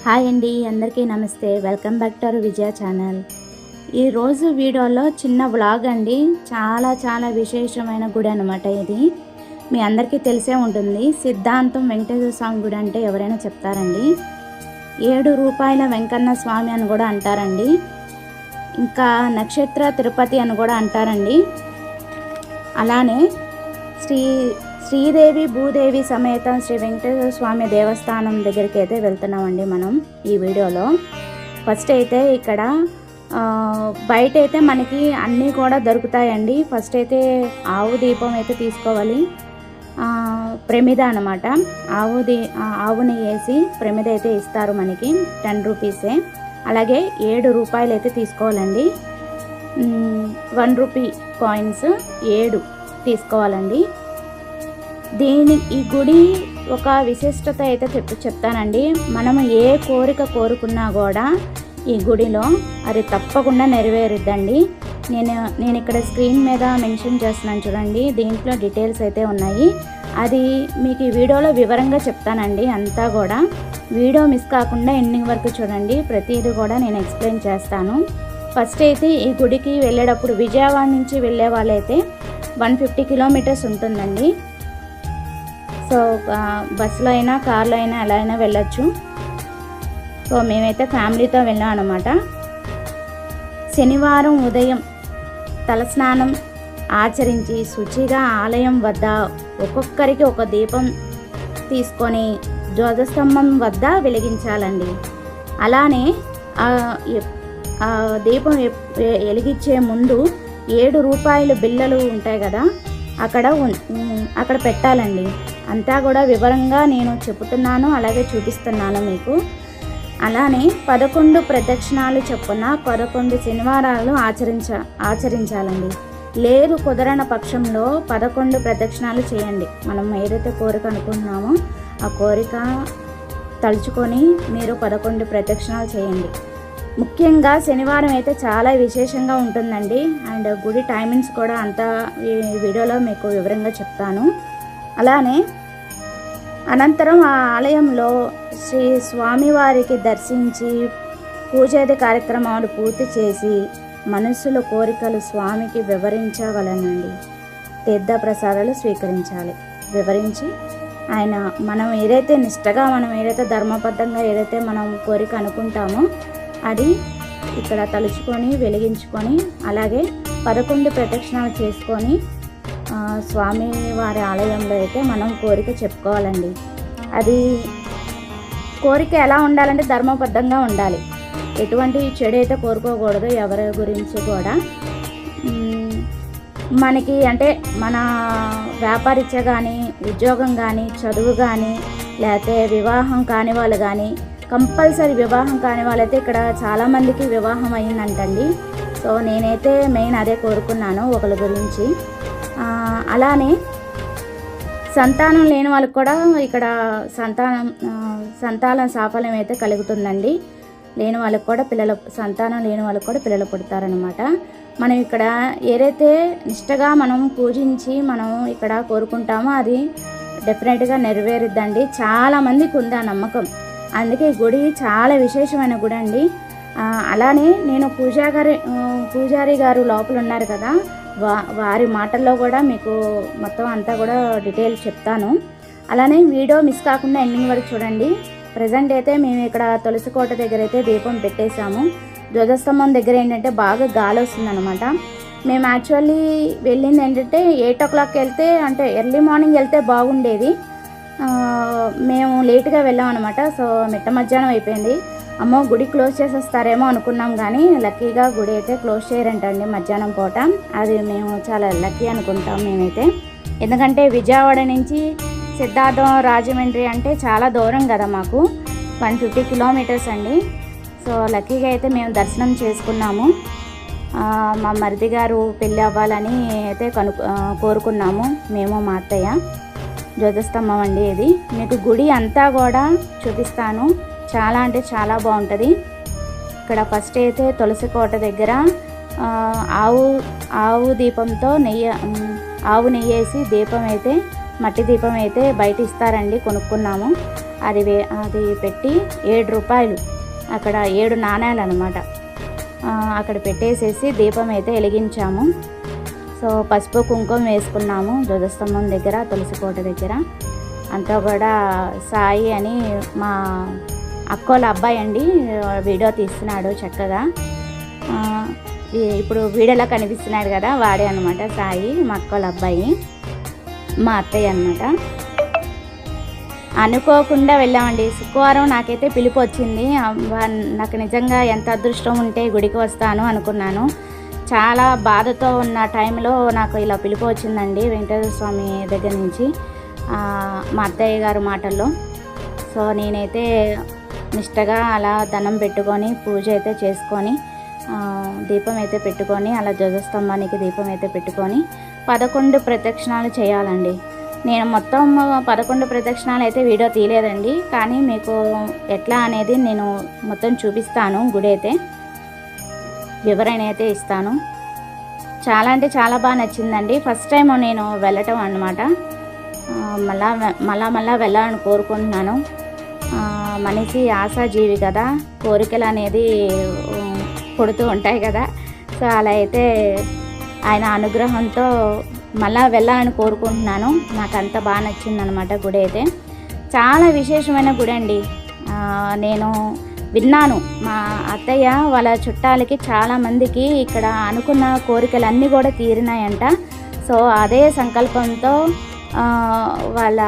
Hi అండి, అందరికీ నమస్తే. Welcome back to our Vijaya channel. ఈరోజు వీడియోలో చిన్న వ్లాగ్ అండి. చాలా విశేషమైన గుడి అనమాట. ఇది మీ అందరికీ తెలిసే ఉంటుంది. సిద్ధాంతం వెంకటేశ్వర స్వామి గుడి అంటే ఎవరైనా చెప్తారండి. 7 రూపాయల వెంకన్న స్వామి అని కూడా అంటారండి. ఇంకా నక్షత్ర తిరుపతి అని కూడా అంటారండి. అలానే శ్రీదేవి భూదేవి సమేత శ్రీ వెంకటేశ్వర స్వామి దేవస్థానం దగ్గరికి అయితే వెళ్తున్నామండి మనం ఈ వీడియోలో. ఫస్ట్ అయితే ఇక్కడ బయట అయితే మనకి అన్నీ కూడా దొరుకుతాయండి. ఫస్ట్ అయితే ఆవు దీపం అయితే తీసుకోవాలి. ప్రమిద అనమాట. ఆవుని వేసి ప్రమిద అయితే ఇస్తారు మనకి, 10 రూపీసే. అలాగే 7 రూపాయలు అయితే తీసుకోవాలండి. 1 రూపీ కాయిన్స్ 7 తీసుకోవాలండి. ఈ గుడి ఒక విశిష్టత అయితే చెప్తానండి. మనం ఏ కోరిక కోరుకున్నా కూడా ఈ గుడిలో అది తప్పకుండా నెరవేరుద్దండి. నేను ఇక్కడ స్క్రీన్ మీద మెన్షన్ చేస్తున్నాను చూడండి. దీంట్లో డీటెయిల్స్ అయితే ఉన్నాయి. అది మీకు ఈ వీడియోలో వివరంగా చెప్తానండి. అంతా కూడా వీడియో మిస్ కాకుండా ఎండింగ్ వరకు చూడండి. ప్రతిదీ కూడా నేను ఎక్స్ప్లెయిన్ చేస్తాను. ఫస్ట్ అయితే ఈ గుడికి వెళ్ళేటప్పుడు విజయవాడ నుంచి వెళ్ళే వాళ్ళైతే 150 కిలోమీటర్స్ ఉంటుందండి. సో బస్సులో అయినా కార్లో అయినా ఎలా అయినా వెళ్ళొచ్చు. సో మేమైతే ఫ్యామిలీతో వెళ్ళాం అనమాట. శనివారం ఉదయం తలస్నానం ఆచరించి శుచిగా ఆలయం వద్ద ఒక్కొక్కరికి ఒక దీపం తీసుకొని ధ్వజస్తంభం వద్ద వెలిగించాలండి. అలానే దీపం వెలిగించే ముందు 7 రూపాయలు బిళ్ళలు ఉంటాయి కదా, అక్కడ పెట్టాలండి. అంతా కూడా వివరంగా నేను చెబుతున్నాను, అలాగే చూపిస్తున్నాను మీకు. అలానే 11 ప్రదక్షిణాలు చొప్పున 11 శనివారాలు ఆచరించాలండి. లేదు కుదరని పక్షంలో 11 ప్రదక్షిణాలు చేయండి. మనం ఏదైతే కోరిక అనుకుంటున్నామో ఆ కోరిక తలుచుకొని మీరు 11 ప్రదక్షిణాలు చేయండి. ముఖ్యంగా శనివారం అయితే చాలా విశేషంగా ఉంటుందండి. అండ్ గుడి టైమింగ్స్ కూడా అంతా ఈ వీడియోలో మీకు వివరంగా చెప్తాను. అలానే అనంతరం ఆ ఆలయంలో శ్రీ స్వామివారికి దర్శించి పూజాది కార్యక్రమాలు పూర్తి చేసి మనస్సులో కోరికలు స్వామికి వివరించవలనండి. తీర్థప్రసాదాలు స్వీకరించాలి. వివరించి మనం ఏదైతే నిష్టగా, మనం ఏదైతే ధర్మబద్ధంగా ఏదైతే మనం కోరిక అనుకుంటామో అది ఇక్కడ తలుచుకొని వెలిగించుకొని అలాగే 11 ప్రదక్షిణాలు చేసుకొని స్వామివారి ఆలయంలో అయితే మనం కోరిక చెప్పుకోవాలండి. అది కోరిక ఎలా ఉండాలంటే ధర్మబద్ధంగా ఉండాలి. ఎటువంటి చెడు అయితే కోరుకోకూడదు ఎవరి గురించి కూడా. మనకి అంటే మన వ్యాపారీత్యా కానీ, ఉద్యోగం కానీ, చదువు కానీ, లేకపోతే వివాహం కాని వాళ్ళు కానీ, కంపల్సరీ వివాహం కాని వాళ్ళైతే ఇక్కడ చాలామందికి వివాహం అయ్యిందంటండి. సో నేనైతే మెయిన్ అదే కోరుకున్నాను ఒకరి గురించి. అలానే సంతానం లేని వాళ్ళకి కూడా ఇక్కడ సంతాన సాఫల్యం అయితే కలుగుతుందండి. లేని వాళ్ళకి కూడా సంతానం లేని వాళ్ళకి కూడా పిల్లలు పుడతారనమాట. మనం ఇక్కడ ఏదైతే నిష్టగా మనం పూజించి మనం ఇక్కడ కోరుకుంటామో అది డెఫినెట్గా నెరవేరుద్దండి. చాలామందికి ఉంది ఆ నమ్మకం. అందుకే ఈ గుడి చాలా విశేషమైన గుడి అండి. అలానే నేను పూజారి గారు లోపల ఉన్నారు కదా, వారి మాటల్లో కూడా మీకు మొత్తం అంతా కూడా డీటెయిల్స్ చెప్తాను. అలానే వీడియో మిస్ కాకుండా ఎండింగ్ వరకు చూడండి. ప్రజెంట్ అయితే మేము ఇక్కడ తులసికోట దగ్గర అయితే దీపం పెట్టేశాము. ధ్వజస్తంభం దగ్గర ఏంటంటే బాగా గాలి వస్తుందన్నమాట. మేము యాక్చువల్లీ వెళ్ళింది ఏంటంటే 8 o'clock వెళ్తే, అంటే ఎర్లీ మార్నింగ్ వెళ్తే బాగుండేది. మేము లేట్గా వెళ్ళాం అనమాట. సో మిట్ట మధ్యాహ్నం అయిపోయింది. అమ్మో గుడి క్లోజ్ చేసేస్తారేమో అనుకున్నాం, కానీ లక్కీగా గుడి అయితే క్లోజ్ చేయరంటండి మధ్యాహ్నం పూట. అది మేము చాలా లక్కీ అనుకుంటాం మేమైతే. ఎందుకంటే విజయవాడ నుంచి సిద్ధార్థం రాజమండ్రి అంటే చాలా దూరం కదా మాకు, 150 కిలోమీటర్స్ అండి. సో లక్కీగా అయితే మేము దర్శనం చేసుకున్నాము. మా మరిది గారు పెళ్ళి అవ్వాలని అయితే కోరుకున్నాము మేము, మా అత్తయ్య. ధ్వజస్తంభం అండి ఇది. మీకు గుడి అంతా కూడా చూపిస్తాను. చాలా అంటే చాలా బాగుంటుంది. ఇక్కడ ఫస్ట్ అయితే తులసికోట దగ్గర ఆవు దీపంతో ఆవు నెయ్యేసి దీపం అయితే, మట్టి దీపం అయితే బయట ఇస్తారండి, కొనుక్కున్నాము. అది పెట్టి 7 రూపాయలు, అక్కడ 7 నాణ్యాలు అనమాట, అక్కడ పెట్టేసేసి దీపం అయితే వెలిగించాము. సో పసుపు కుంకుమ వేసుకున్నాము ధ్వజస్తంభం దగ్గర, తులసి కోట దగ్గర. అంతా కూడా సాయి అని మా అక్కోళ్ళ అబ్బాయి అండి వీడియో తీస్తున్నాడు చక్కగా. ఇప్పుడు వీడియోలో కనిపిస్తున్నాడు కదా, వాడే అనమాట సాయి, మా అక్కోళ్ళ అబ్బాయి, మా అత్తయ్య అనమాట. అనుకోకుండా వెళ్ళామండి. శుక్రవారం నాకైతే పిలుపు వచ్చింది. నాకు నిజంగా ఎంత అదృష్టం ఉంటే గుడికి వస్తాను అనుకున్నాను. చాలా బాధతో ఉన్న టైంలో నాకు ఇలా పిలుపు వచ్చిందండి వెంకటేశ్వర స్వామి దగ్గర నుంచి, మా అత్తయ్య గారు మాటల్లో. సో నేనైతే నిష్టగా అలా దండం పెట్టుకొని పూజ అయితే చేసుకొని దీపం అయితే పెట్టుకొని, అలా ధ్వజస్తంభానికి దీపం అయితే పెట్టుకొని 11 ప్రదక్షిణాలు చేయాలండి. నేను మొత్తం 11 ప్రదక్షిణాలు అయితే వీడియో తీయలేదండి, కానీ మీకు ఎట్లా అనేది నేను మొత్తం చూపిస్తాను. గుడి అయితే వివరణ అయితే ఇస్తాను. చాలా అంటే చాలా బాగా నచ్చిందండి. ఫస్ట్ టైం నేను వెళ్ళటం అన్నమాట. మళ్ళా వెళ్ళాలని కోరుకుంటున్నాను. మనిషి ఆశాజీవి కదా, కోరికలు అనేది పుడుతూ ఉంటాయి కదా. సో అలా అయితే ఆయన అనుగ్రహంతో మళ్ళా వెళ్ళాలని కోరుకుంటున్నాను. నాకు అంత బాగా నచ్చిందనమాట గుడి అయితే. చాలా విశేషమైన గుడి అండి. నేను విన్నాను, మా అత్తయ్య వాళ్ళ చుట్టాలకి చాలామందికి ఇక్కడ అనుకున్న కోరికలన్నీ కూడా తీరినాయంట. సో అదే సంకల్పంతో వాళ్ళ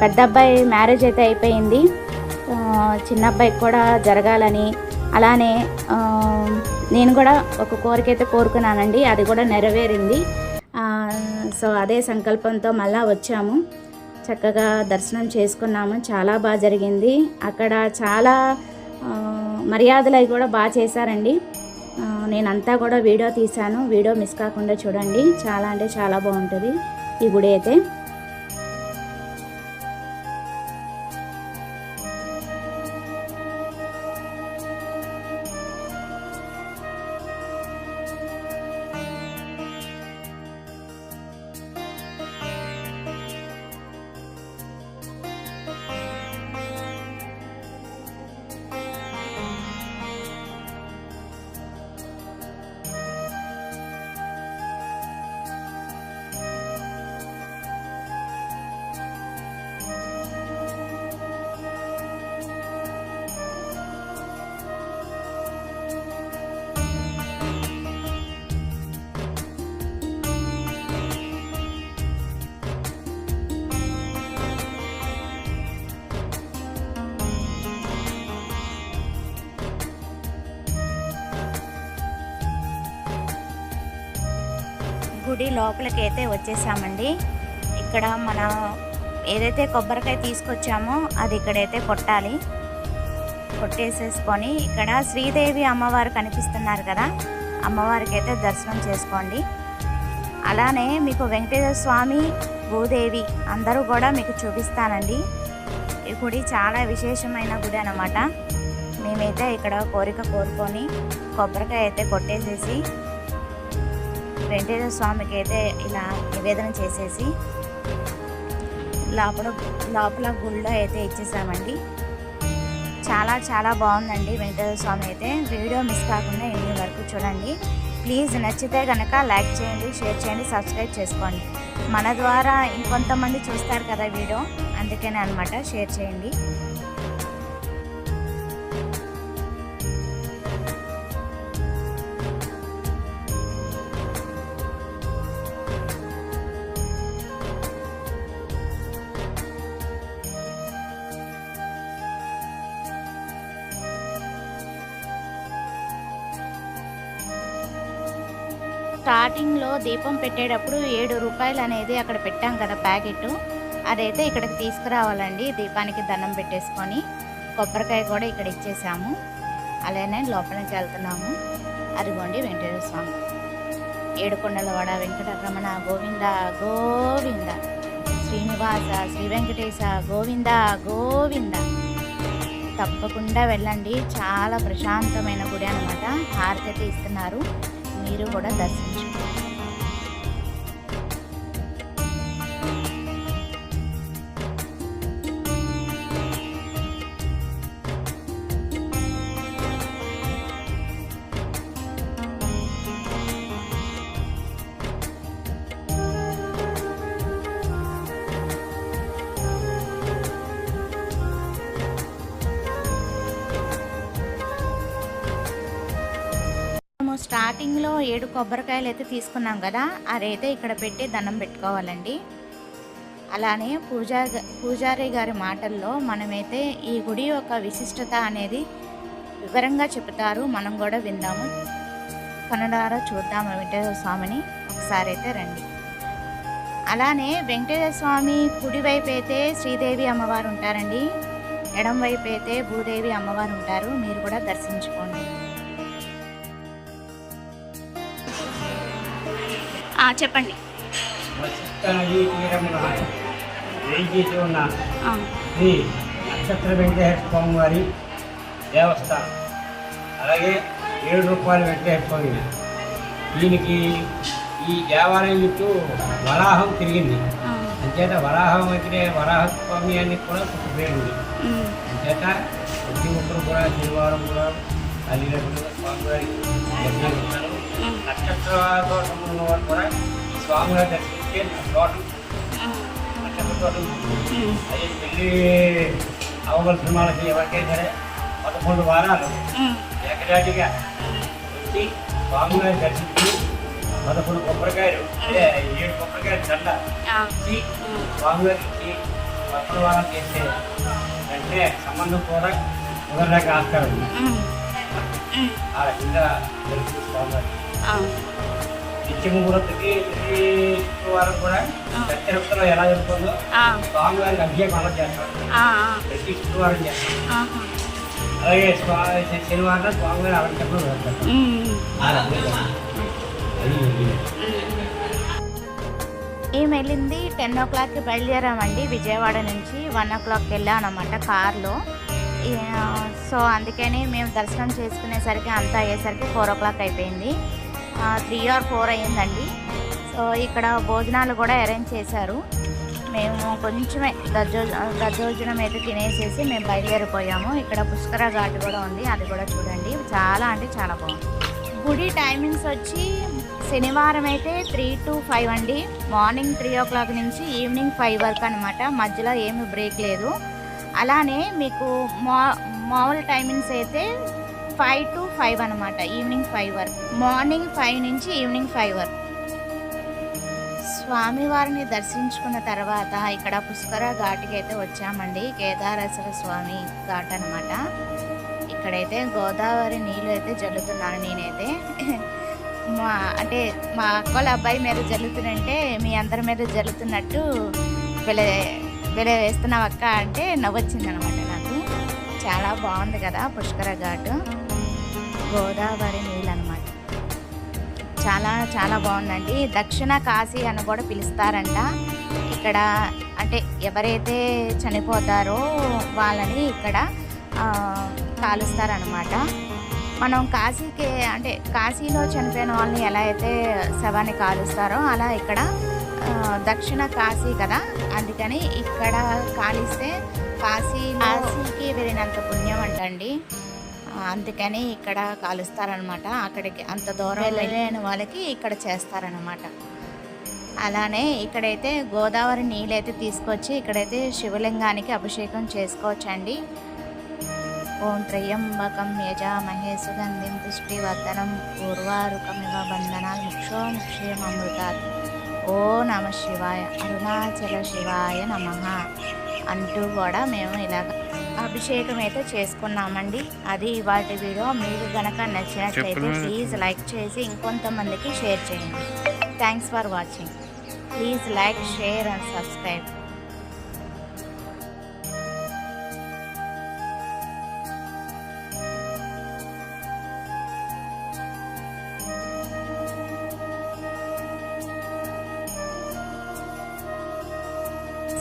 పెద్ద అబ్బాయి మ్యారేజ్ అయితే అయిపోయింది, చిన్న అబ్బాయికి కూడా జరగాలని. అలానే నేను కూడా ఒక కోరిక అయితే కోరుకున్నానండి, అది కూడా నెరవేరింది. సో అదే సంకల్పంతో మళ్ళా వచ్చాము, చక్కగా దర్శనం చేసుకున్నాము. చాలా బాగా జరిగింది. అక్కడ చాలా మర్యాదలు అవి కూడా బాగా చేశారండి. నేనంతా కూడా వీడియో తీశాను, వీడియో మిస్ కాకుండా చూడండి. చాలా అంటే చాలా బాగుంటుంది ఈ గుడి అయితే. గుడి లోపలికి అయితే వచ్చేసామండి. ఇక్కడ మనం ఏదైతే కొబ్బరికాయ తీసుకొచ్చామో అది ఇక్కడైతే కొట్టాలి. కొట్టేసేసుకొని ఇక్కడ శ్రీదేవి అమ్మవారు కనిపిస్తున్నారు కదా, అమ్మవారికి అయితే దర్శనం చేసుకోండి. అలానే మీకు వెంకటేశ్వర స్వామి, భూదేవి అందరూ కూడా మీకు చూపిస్తానండి. ఈ గుడి చాలా విశేషమైన గుడి అన్నమాట. మేమైతే ఇక్కడ కోరిక కోరుకొని కొబ్బరికాయ అయితే కొట్టేసేసి వెంకటేశ్వర స్వామికి అయితే ఇలా నివేదన చేసేసి లోపల గుళ్ళో అయితే ఇచ్చేసామండి. చాలా చాలా బాగుందండి వెంకటేశ్వర స్వామి అయితే. వీడియో మిస్ కాకుండా ఎన్ని వరకు చూడండి. ప్లీజ్ నచ్చితే కనుక లైక్ చేయండి, షేర్ చేయండి, సబ్స్క్రైబ్ చేసుకోండి. మన ద్వారా ఇంకొంతమంది చూస్తారు కదా వీడియో, అందుకనే అనమాట షేర్ చేయండి. స్టార్టింగ్లో దీపం పెట్టేటప్పుడు 7 రూపాయలు అనేది అక్కడ పెట్టాం కదా ప్యాకెట్, అదైతే ఇక్కడికి తీసుకురావాలండి. దీపానికి దండం పెట్టేసుకొని కొబ్బరికాయ కూడా ఇక్కడ ఇచ్చేసాము. అలానే లోపలికి వెళ్తున్నాము. అదిగోండి వెంకటేశ్వర స్వామి, ఏడుకొండలవాడ వెంకటరమణ గోవింద గోవింద, శ్రీనివాస శ్రీ వెంకటేశ గోవింద గోవింద. తప్పకుండా వెళ్ళండి, చాలా ప్రశాంతమైన గుడి అనమాట. హారతి అయితే ఇస్తున్నారు, మీరు కూడా దర్శించండి. స్టార్టింగ్లో 7 కొబ్బరికాయలు అయితే తీసుకున్నాం కదా, అదైతే ఇక్కడ పెట్టి దండం పెట్టుకోవాలండి. అలానే పూజారి గారి మాటల్లో మనమైతే ఈ గుడి యొక్క విశిష్టత అనేది వివరంగా చెప్తారు. మనం కూడా విందాము, కనులారా చూద్దాము వెంకటేశ్వర స్వామిని. ఒకసారి అయితే రండి. అలానే వెంకటేశ్వర స్వామి కుడి వైపు అయితే శ్రీదేవి అమ్మవారు ఉంటారండి, ఎడం వైపు అయితే భూదేవి అమ్మవారు ఉంటారు. మీరు కూడా దర్శించుకోండి. చెప్పండి. శ్రీ నక్షత్ర వెంకటేశ్వర స్వామి వారి దేవస్థానం, అలాగే 7 రూపాయల వెంకటేశ్వర స్వామి. దీనికి ఈ దేవాలయం చుట్టూ వరాహం తిరిగింది. అంచేత వరాహం అయితే వరాహ స్వామి అని కూడా ఒక పేరుంది. అంచేత ప్రతి ఒక్కరు కూడా శనివారం కూడా అది స్వామివారికి దర్శించుకుంటారు. నక్షత్ర దోషం ఉన్న వారు కూడా ఈ స్వామివారి దర్శించే తోటం నక్షత్ర తోటం అది పెళ్ళి అవవలసిన వాళ్ళకి ఎవరికైనా సరే 11 వారాలు ఏకదాటిగా వచ్చి స్వామివారి దర్శించి 11 కొబ్బరికాయలు అంటే 7 కొబ్బరికాయలు దండ ఇచ్చి స్వామివారికి 11 వారం చేస్తే అంటే సంబంధం కూడా కుదరలేక ఆస్కారం ఉంది. ఆ రకంగా జరుగుతుంది స్వామివారికి. నిత్య ముహూర్తకి ప్రతి శుక్రవారం కూడా దక్షిణలో ఎలా జరుగుతుందో స్వామివారికి అభిషేకం అలా చేస్తారు. ప్రతి శుక్రవారం చేస్తారు. అలాగే శనివారం స్వామివారి అలంకరణ జరుగుతారు. మేము వెళ్ళింది 10 o'clockకి బయలుదేరామండి. విజయవాడ నుంచి 1 o'clockకి వెళ్ళాం అన్నమాట కార్లో. సో అందుకని మేము దర్శనం చేసుకునేసరికి అంతా అయ్యేసరికి 4 o'clock అయిపోయింది. 3 or 4 అయ్యిందండి. సో ఇక్కడ భోజనాలు కూడా అరేంజ్ చేశారు. మేము కొంచెమే దద్దోజనం అయితే తినేసేసి మేము బయలుదేరిపోయాము. ఇక్కడ పుష్కర ఘాట్ కూడా ఉంది, అది కూడా చూడండి. చాలా అంటే చాలా బాగుంది. గుడి టైమింగ్స్ వచ్చి శనివారం అయితే 3 to 5 అండి. మార్నింగ్ 3 o'clock నుంచి ఈవినింగ్ 5 వరకు అనమాట. మధ్యలో ఏమి బ్రేక్ లేదు. అలానే మీకు మామూలు టైమింగ్స్ అయితే 5 to 5 అనమాట, ఈవినింగ్ 5 వరకు. మార్నింగ్ 5 నుంచి ఈవినింగ్ 5 వరకు. స్వామివారిని దర్శించుకున్న తర్వాత ఇక్కడ పుష్కర ఘాట్కి అయితే వచ్చామండి. కేదారేశ్వర స్వామి ఘాట్ అనమాట. ఇక్కడైతే గోదావరి నీళ్ళు అయితే జల్లుతున్నాను నేనైతే. అంటే మా అక్కల అబ్బాయి మీద జల్లుతున్నంటే మీ అందరి మీద జల్లుతున్నట్టు వెల వేస్తున్నావు అక్క అంటే నవ్వొచ్చింది అనమాట నాకు. చాలా బాగుంది కదా పుష్కర ఘాటు, గోదావరి నీళ్ళు అనమాట. చాలా చాలా బాగుందండి. దక్షిణ కాశీ అని కూడా పిలుస్తారంట. ఇక్కడ అంటే ఎవరైతే చనిపోతారో వాళ్ళని ఇక్కడ కాలుస్తారనమాట. మనం కాశీకి అంటే కాశీలో చనిపోయిన వాళ్ళని ఎలా అయితే శవాన్ని కాలుస్తారో అలా ఇక్కడ దక్షిణ కాశీ కదా, అందుకని ఇక్కడ కాలిస్తే కాశీకి వెళ్ళినంత పుణ్యం అంటండి. అందుకని ఇక్కడ కాలుస్తారనమాట. అక్కడికి అంత దూరం వెళ్ళలేని వాళ్ళకి ఇక్కడ చేస్తారనమాట. అలానే ఇక్కడైతే గోదావరి నీళ్ళైతే తీసుకొచ్చి ఇక్కడైతే శివలింగానికి అభిషేకం చేసుకోవచ్చండి. ఓం త్రయంబకం యజామహే సుగంధిం పుష్టివర్ధనం పూర్వారుకమివ బంధనాల్ ముక్షేమమృతాత్. ఓ నమ శివాయ, అరుణాచల శివాయ నమః అంటూ కూడా మేము ఇలాగ అభిషేకం అయితే చేసుకున్నామండి. అది ఇవాటి వీడియో. మీకు కనుక నచ్చినట్లయితే ప్లీజ్ లైక్ చేసి ఇంకొంతమందికి షేర్ చేయండి. Thanks for watching. Please like, share and subscribe.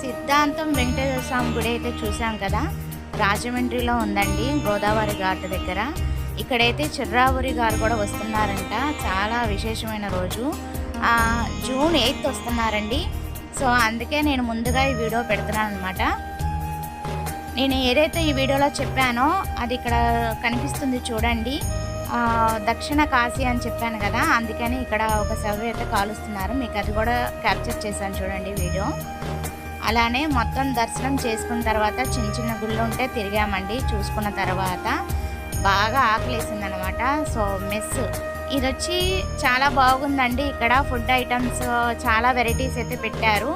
సిద్ధాంతం వెంకటేశ్వర స్వామి గుడి అయితే చూసాం కదా, రాజమండ్రిలో ఉందండి, గోదావరి ఘాట్ దగ్గర. ఇక్కడైతే చిర్రావూరి గారు కూడా వస్తున్నారంట. చాలా విశేషమైన రోజు, June 8th వస్తున్నారండి. సో అందుకే నేను ముందుగా ఈ వీడియో పెడుతున్నాను అనమాట. నేను ఏదైతే ఈ వీడియోలో చెప్పానో అది ఇక్కడ కనిపిస్తుంది చూడండి, దక్షిణ కాశీ అని చెప్పాను కదా, అందుకని ఇక్కడ ఒక శవం అయితే కాలుస్తున్నారు. మీకు అది కూడా క్యాప్చర్ చేశాను చూడండి వీడియో. అలానే మొత్తం దర్శనం చేసుకున్న తర్వాత చిన్న చిన్న గుళ్ళు ఉంటే తిరిగామండి. చూసుకున్న తర్వాత బాగా ఆకలేసిందనమాట. సో మెస్ ఇది వచ్చి చాలా బాగుందండి. ఇక్కడ ఫుడ్ ఐటమ్స్ చాలా వెరైటీస్ అయితే పెట్టారు.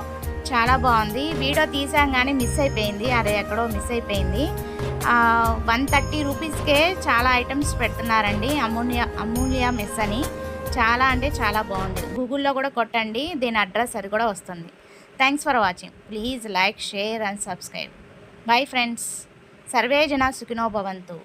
చాలా బాగుంది. వీడియో తీసాం కానీ మిస్ అయిపోయింది, అదే ఎక్కడో మిస్ అయిపోయింది. 130 రూపీస్కే చాలా ఐటమ్స్ పెడుతున్నారండి. అమూల్య మెస్ అని. చాలా అంటే చాలా బాగుంది. గూగుల్లో కూడా కొట్టండి, దీని అడ్రస్ అది కూడా వస్తుంది. Thanks for watching. Please like, share and subscribe. Bye friends. Survey జనా సుఖినో భవంతు.